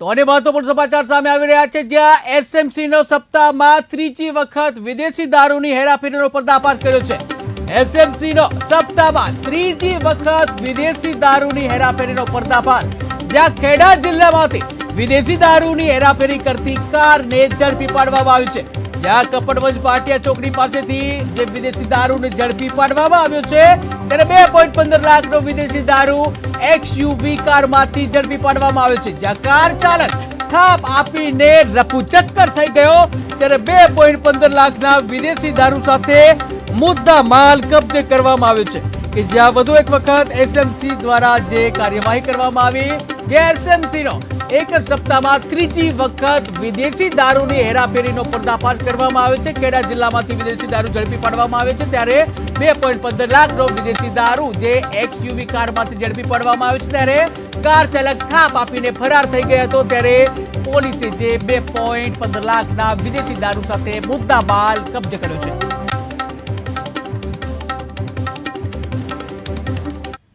તો અને મહત્વપૂર્ણ સમાચાર સામે આવી રહ્યા છે, જ્યાં એસએમસી નો સપ્તાહમાં ત્રીજી વખત વિદેશી દારૂની હેરાફેરીનો પર્દાફાશ કર્યો છે। એસએમસી નો સપ્તાહમાં ત્રીજી વખત વિદેશી દારૂની હેરાફેરીનો પર્દાફાશ, જ્યાં ખેડા જિલ્લામાંથી વિદેશી દારૂની હેરાફેરી કરતી કારને ઝડપી પાડવામાં આવી છે। જ્યાં કપડવંજ પાટિયા ચોકડી પાસેથી જે વિદેશી દારૂને ઝડપી પાડવામાં આવ્યો છે, ત્યારે 2.15 લાખનો વિદેશી દારૂ XUV કારમાંથી ઝડપી પાડવામાં આવ્યો છે। જ્યાં કાર ચાલક થાપ આપીને રફુચક્કર થઈ ગયો, ત્યારે 2.15 લાખના વિદેશી દારૂ સાથે મુદ્દા માલ કબજે કરવામાં આવ્યો છે। કે જ્યાં વધુ એક વખત એસએમસી દ્વારા જે કાર્યવાહી કરવામાં આવી, જે એસએમસીનો એક જ સપ્તાહમાં ત્રીજી વખત વિદેશી દારૂની હેરાફેરીનો પર્દાફાશ કરવામાં આવ્યો છે। ખેડા જિલ્લામાંથી વિદેશી દારૂ ઝડપી પાડવામાં આવે છે, ત્યારે 2.15 લાખનો વિદેશી દારૂ જે XUV કારમાંથી ઝડપી પાડવામાં આવ્યો છે, ત્યારે કાર ચાલક થાપ આપીને ફરાર થઈ ગયો હતો। ત્યારે પોલીસે જે 2.15 લાખના વિદેશી દારૂ સાથે મુદ્દામાલ કબજે કર્યો છે।